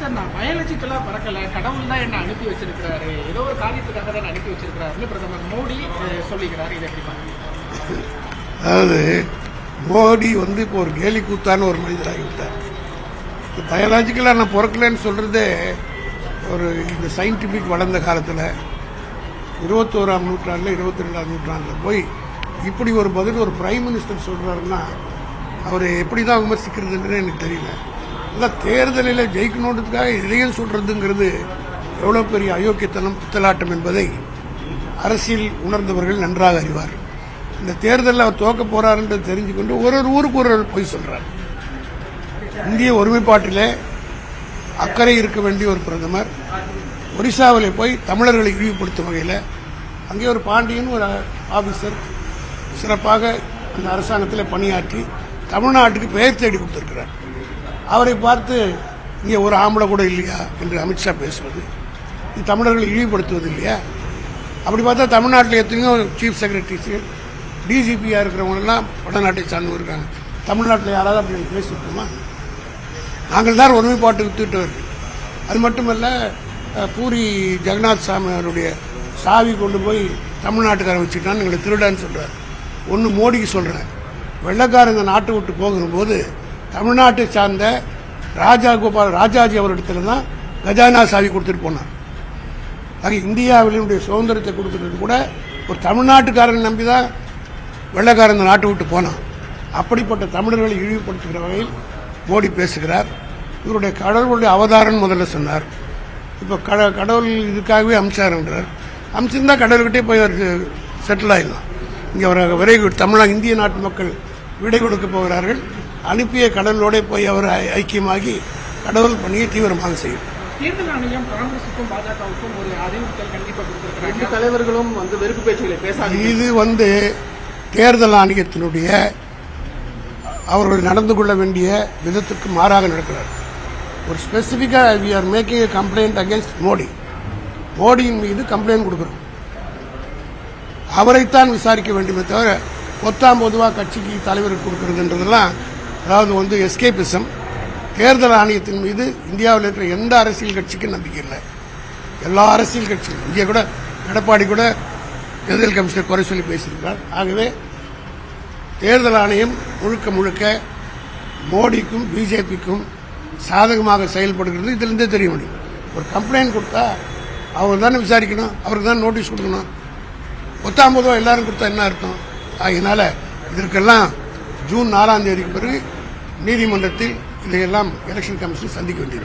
Sir நான் பயாலஜிக்கலா பறக்கல, கடவுள் தான் என்ன அனுப்பி வச்சிருக்கிறாரு, ஏதோ ஒரு காரியத்துக்காக தான் அனுப்பி வச்சிருக்கிறாருன்னு பிரதமர் மோடி சொல்லிக்கிறாரு. இதை எப்படி பாருங்க? அதாவது மோடி இப்போ ஒரு கேலி கூத்தான ஒரு மனிதராகிவிட்டார். பயாலஜிக்கலாக நான் பிறக்கலன்னு சொல்றதே ஒரு இந்த சயின்டிபிக் வளர்ந்த காலத்தில் 21ஆம் நூற்றாண்டில் 22ஆம் நூற்றாண்டில் போய் இப்படி ஒரு பதில் ஒரு பிரைம் மினிஸ்டர் சொல்றாருன்னா அவரை எப்படி தான் விமர்சிக்கிறதுன்னு எனக்கு தெரியல. இல்லை தேர்தலில் ஜெயிக்கணுன்றதுக்காக இதையும் சொல்றதுங்கிறது எவ்வளோ பெரிய அயோக்கியத்தனம் பித்தலாட்டம் என்பதை அரசியல் உணர்ந்தவர்கள் நன்றாக அறிவார். இந்த தேர்தலில் அவர் தோக்க போறாருன்றது தெரிஞ்சுக்கொண்டு ஒரு ஊருக்கு ஒரு போய் சொல்றார். இந்திய ஒருமைப்பாட்டிலே அக்கறை இருக்க வேண்டிய ஒரு பிரதமர் ஒரிசாவில் போய் தமிழர்களை இழிவுபடுத்தும் வகையில் அங்கே ஒரு பாண்டியன் ஒரு ஆபீசர் சிறப்பாக அந்த அரசாங்கத்தில் பணியாற்றி தமிழ்நாட்டுக்கு பெயர் தேடி கொடுத்திருக்கிறார். அவரை பார்த்து இங்கே ஒரு ஆம்பளை கூட இல்லையா என்று அமித்ஷா பேசுவது இது தமிழர்களை இழிவுபடுத்துவது இல்லையா? அப்படி பார்த்தா தமிழ்நாட்டில் எத்தனையோ சீஃப் செக்ரட்டரிஸ் டிஜிபியா இருக்கிறவங்கெல்லாம் வடநாட்டை சார்ந்து இருக்காங்க. தமிழ்நாட்டில் யாராவது அப்படி பேசிட்டோமா? நாங்கள் தான் ஒருமைப்பாட்டு வித்துட்டவர். அது மட்டுமல்ல, பூரி ஜெகநாத் சாமி அவருடைய சாவி கொண்டு போய் தமிழ்நாட்டுக்காரன் வச்சுட்டான்னு எங்களை திருடான்னு சொல்றாரு. ஒன்று மோடிக்கு சொல்றேன், வெள்ளக்காரங்க நாட்டை விட்டு போகும்போது தமிழ்நாட்டை சார்ந்த ராஜாஜி அவரிடத்துல தான் கஜானா சாவி கொடுத்துட்டு போனார். ஆக இந்தியாவினுடைய சுதந்திரத்தை கொடுத்துட்டு கூட ஒரு தமிழ்நாட்டுக்காரன் நம்பிதான் வெள்ளக்காரன் நாட்டை விட்டு போனான். அப்படிப்பட்ட தமிழர்களை இழிவுபடுத்துகிற வகையில் மோடி பேசுகிறார். இவருடைய கடவுளுடைய அவதாரம் முதல்ல சொன்னார். இப்போ கடவுள் இதுக்காகவே அமிச்சாருன்றார். அமிச்சிருந்தா கடவுள்கிட்டே போய் அவருக்கு செட்டில் ஆயிடலாம். இங்கே அவர் விரைவு தமிழ்நாடு இந்திய நாட்டு மக்கள் விடை கொடுக்க போகிறார்கள். அனுப்பிய கடவுளோட போய் அவர் ஐக்கியமாகி கடவுள் பணியை தீவிரமாக செய்யும். தேர்தல் ஆணையம் காங்கிரசுக்கும் பாஜகவுக்கும் ஒரு அறிவுறுத்தல் கண்டிப்பாக கொடுத்திருக்கிறாங்க. தலைவர்களும் வெறுப்பு பேச்சுகளை பேசாது. இது தேர்தல் ஆணையத்தினுடைய அவர்கள் நடந்து கொள்ள வேண்டிய விதத்துக்கு மாறாக நடக்கிறார். ஒரு ஸ்பெசிபிக்கா we are making a complaint against மோடியின் மீது கம்ப்ளைண்ட் கொடுக்கிறோம். அவரைத்தான் விசாரிக்க வேண்டுமே தவிர பொதுவாக கட்சிக்கு தலைவருக்கு கொடுக்கிறதுன்றதெல்லாம் அதாவது எஸ்கேபிசம். தேர்தல் ஆணையத்தின் மீது இந்தியாவில் இருக்கிற எந்த அரசியல் கட்சிக்கும் நம்பிக்கை இல்லை. எல்லா அரசியல் கட்சியும் இங்கே கூட எடப்பாடி கூட தேர்தல் கமிஷனர் குறை சொல்லி பேசியிருக்கிறார். ஆகவே தேர்தல் ஆணையம் முழுக்க மோடிக்கும் பிஜேபிக்கும் சாதகமாக செயல்படுகிறது. இதிலிருந்தே தெரிய முடியும். ஒரு கம்ப்ளைண்ட் கொடுத்தா அவர் தானே விசாரிக்கணும், அவருக்கு தான் நோட்டீஸ் கொடுக்கணும். 19 எல்லாரும் கொடுத்தா என்ன அர்த்தம்? அதனால இதற்கெல்லாம் ஜூன் 4ஆம் தேதிக்கு பிறகு நீதிமன்றத்தில் இதையெல்லாம் எலெக்ஷன் கமிஷன் சந்திக்க வேண்டியது.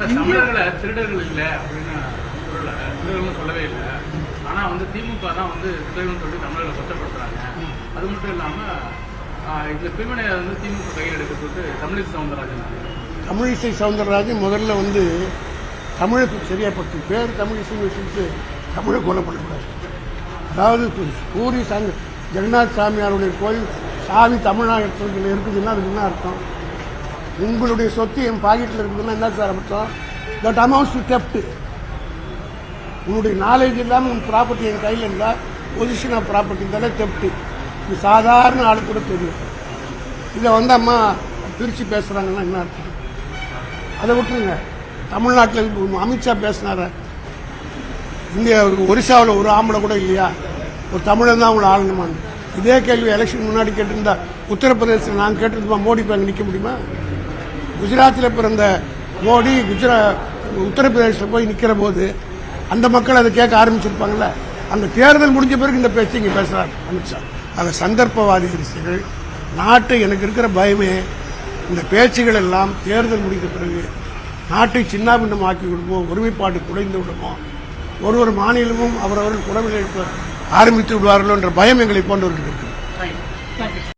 திருடர்கள் இல்லை அப்படின்னு சொல்லவே இல்லை. ஆனா திமுக தான் திருடர்கள் சொல்லி தமிழர்களை கொச்சப்படுத்துறாங்க. அது மட்டும் இல்லாம இதுல பிரிவினை திமுக கையில் எடுக்க சொல்லிட்டு தமிழிசை சவுந்தரராஜன் முதல்ல தமிழுக்கு சரியா பட்டு பேர் தமிழிசை வச்சுட்டு தமிழை கொல்லப்படக்கூடாது. அதாவது பூரி ஜெகநாத் சாமியாருடைய கோயில் சாமி தமிழ்நாட்டில் இருக்குதுன்னா அதுக்கு என்ன அர்த்தம்? உங்களுடைய சொத்து என் பாக்கெட்டில் இருக்குதுன்னா என்ன சார் அர்த்தம்? That amounts to theft. உன்னுடைய நாலேஜ் இல்லாமல் உன் ப்ராப்பர்ட்டி என் கையில் இருந்தால் பொசிஷன் ஆஃப் ப்ராப்பர்ட்டி இருந்தாலே தெஃப்ட். இது சாதாரண ஆளு கூட தெரியும். இதை அம்மா பிரித்து பேசுறாங்கன்னா என்ன அர்த்தம்? அதை விட்டுருங்க. தமிழ்நாட்டில் அமித்ஷா பேசினார இங்கே ஒரிசாவில் ஒரு ஆம்பளை கூட இல்லையா, ஒரு தமிழன் தான் அவங்களை ஆளணுமான்னு இதே கேள்வி எலெக்ஷன் முன்னாடி கேட்டிருந்தா உத்தரப்பிரதேசத்தில் நாங்கள் கேட்டிருந்தோமா மோடி போய் அங்கே நிற்க முடியுமா? குஜராத்தில் பிறந்த மோடி உத்தரப்பிரதேசத்தில் போய் நிற்கிற போது அந்த மக்கள் அதை கேட்க ஆரம்பிச்சிருப்பாங்கல்ல. அந்த தேர்தல் முடிஞ்ச பிறகு இந்த பேச்சு இங்கே பேசுறாரு அமித்ஷா. ஆக சந்தர்ப்பவாதி அரசியல் நாட்டை எனக்கு இருக்கிற பயமே இந்த பேச்சுகள் எல்லாம் தேர்தல் முடிந்த பிறகு நாட்டை சின்னாபின்னம் ஆக்கி விடுமோ, ஒருமைப்பாடு குறைந்து விடுமோ, ஒரு மாநிலமும் அவரவர்கள் குடவில் ஆரம்பித்து விடுவார்களோ என்ற பயம் எங்களை போன்றவர்கள் இருக்கு.